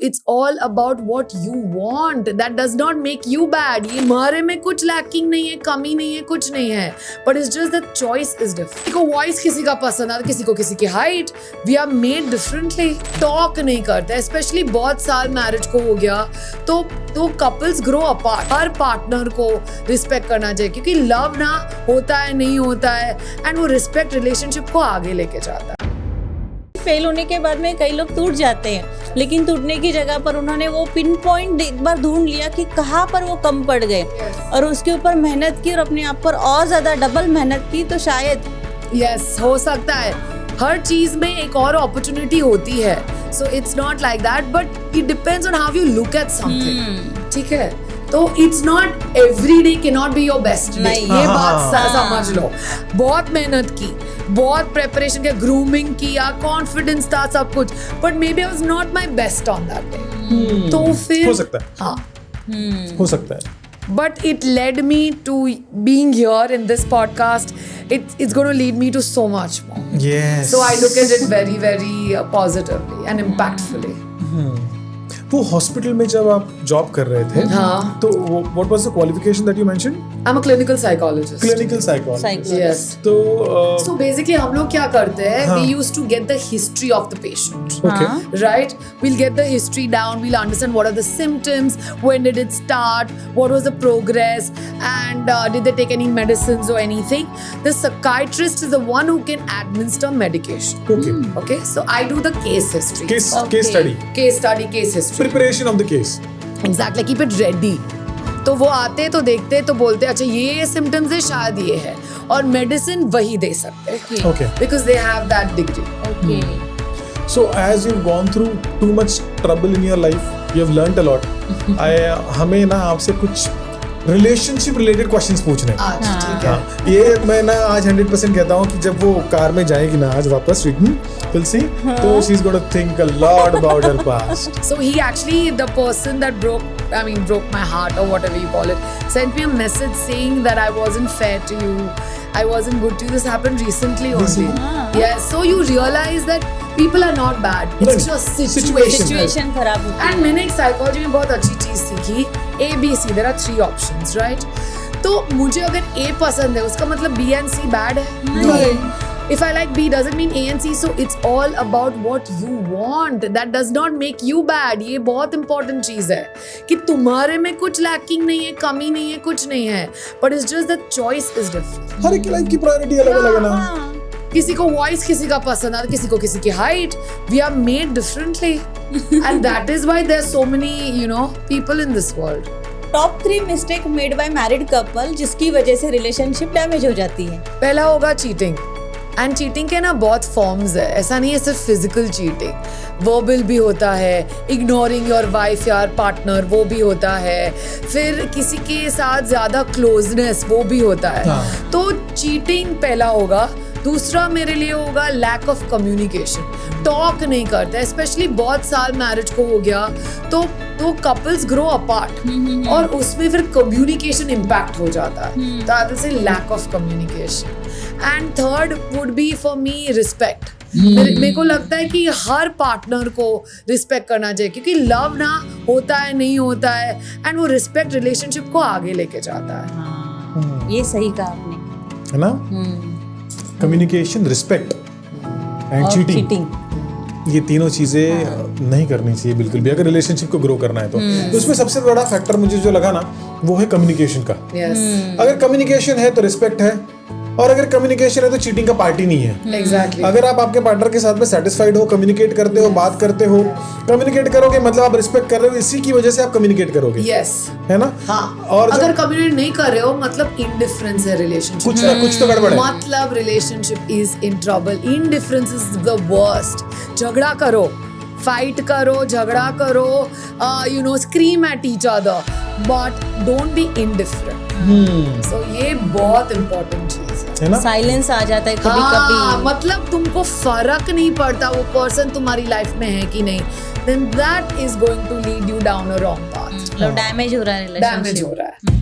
it's all about what you want. That does not make you bad. ये हमारे में कुछ lacking नहीं है, कमी नहीं है, कुछ नहीं है. But it's just the choice is different. किसी को voice किसी का पसंद आता, किसी को किसी की height. We are made differently. Talk नहीं करते, especially बहुत साल marriage को हो गया, तो couples grow apart. हर partner को respect करना चाहिए, क्योंकि love ना होता है नहीं होता है, and वो respect relationship को आगे लेके जाता है. फेल होने के बाद में कई लोग टूट जाते हैं, लेकिन टूटने की जगह पर उन्होंने वो पिन पॉइंट एक बार ढूंढ लिया कि कहाँ पर वो कम पड़ गए और उसके ऊपर मेहनत की और अपने आप पर और ज़्यादा डबल मेहनत की, तो शायद यस हो सकता है. हर चीज में एक और अपॉर्चुनिटी होती है. So it's not like that, but it depends on how you look at something. ठीक है, तो it's not every day can not be your best day. ये बात समझ लो. बहुत मेहनत की, बहुत प्रेपरेशन किया, ग्रूमिंग किया, कॉन्फिडेंस था, सब कुछ, but maybe I was not my best on that day. तो फिर हो सकता है. हाँ, हो सकता है. But it led me to being here in this podcast. It's going to lead me to so much more. Yes. So I look at it very, very positively and impactfully. वो हॉस्पिटल में जब आप job कर रहे थे, हाँ. तो what was the qualification that you mentioned? I'm a clinical psychologist. Clinical psychologist. Yes. तो So basically हम लोग क्या करते हैं? We used to get the history of the patient. okay. Right? We'll get the history down. We'll understand what are the symptoms, when did it start, what was the progress, and did they take any medicines or anything. The psychiatrist is the one who can administer medication. Okay. Okay? So I do the case history. Case study. Case study, case history. Preparation of the case. Exactly. Keep it ready. तो वो आते तो देखते तो बोलते अच्छा ये symptoms है, शायद ये है, और मेडिसिन वही दे सकते हैं. Okay. Because they have that degree. Okay. So as you've gone through too much trouble in your life, you have learnt a lot. हमें ना आपसे कुछ रिलेशनशिप रिलेटेड क्वेश्चंस पूछने हैं. आज ठीक है. हाँ, ये मैं ना आज 100% कहता हूँ कि जब वो कार में जाएगी ना आज वापस रिटर्न, we'll see, तो she's going to think a lot about her past. So he actually, the person that broke my heart or whatever you call it, sent me a message saying that I wasn't fair to you, I wasn't good to you. This happened recently only. Yeah, so you realize that people are not bad. It's just situational. Situation खराब होती है. And मैंने एक psychology में बहुत अच्छी चीज सीखी, A, B, C. There are 3 options, right? तो मुझे अगर A पसंद है, उसका मतलब B and C bad है? नहीं. If I like B, doesn't mean A and C. So it's all about what you want. That does not make you bad. ये बहुत important चीज है कि तुम्हारे में कुछ lacking नहीं है, कमी नहीं है, कुछ नहीं है. But it's just the choice is different. हर एक की लाइफ की प्रायोरिटी अलग अलग है ना. किसी को वॉइस किसी का पसंद आता, किसी को किसी की height. We are made differently and that is why there are so many people in this world. Top 3 mistake made by married couple जिसकी वजह से रिलेशनशिप डैमेज हो जाती है. पहला होगा चीटिंग. एंड चीटिंग के ना बहुत फॉर्म्स है. ऐसा नहीं है सिर्फ फिजिकल चीटिंग, वर्बल भी होता है, इग्नोरिंग योर वाइफ या पार्टनर वो भी होता है, फिर किसी के साथ ज्यादा क्लोजनेस वो भी होता है. तो चीटिंग पहला होगा. दूसरा मेरे लिए होगा लैक ऑफ कम्युनिकेशन. टॉक नहीं करते, स्पेशली बहुत साल मैरिज को हो गया तो कपल्स ग्रो अपार्ट और उसमें फिर कम्युनिकेशन इम्पैक्ट हो जाता है. तो I will say lack of communication. And third would be for me respect. मेरे को लगता है कि हर पार्टनर को रिस्पेक्ट करना चाहिए, क्योंकि लव ना होता है नहीं होता है, एंड वो रिस्पेक्ट रिलेशनशिप को आगे लेके जाता है. ये सही कहा आपने, है ना. कम्युनिकेशन, रिस्पेक्ट एंड चीटिंग, ये तीनों चीजें नहीं करनी चाहिए बिल्कुल भी अगर रिलेशनशिप को ग्रो करना है तो उसमें सबसे बड़ा फैक्टर मुझे जो लगा ना वो है कम्युनिकेशन का. अगर कम्युनिकेशन है तो रिस्पेक्ट है, और अगर कम्युनिकेशन है तो चीटिंग का पार्टी नहीं है. Exactly. अगर आप आपके पार्टनर के साथ में सेटिस्फाइड हो, कम्युनिकेट करते हो, बात करते हो, कम्युनिकेट करोगे मतलब आप रिस्पेक्ट कर रहे हो, इसी की वजह से आप कम्युनिकेट करोगे. Yes. है ना. हाँ. और अगर कम्युनिकेट नहीं कर रहे हो मतलब इंडिफरेंस है रिलेशनशिप. कुछ तो गड़बड़ है. मतलब relationship is in trouble. Indifference is the worst. झगड़ा करो, फाइट करो, झगड़ा करो, scream at each other, but don't be indifferent. So ये बहुत इंपॉर्टेंट चीज है ना. साइलेंस आ जाता है कभी कभी. मतलब तुमको फर्क नहीं पड़ता वो पर्सन तुम्हारी लाइफ में है कि नहीं, then that is going to lead you down a wrong path. मतलब डैमेज हो रहा है रिलेशनशिप. डैमेज हो रहा है.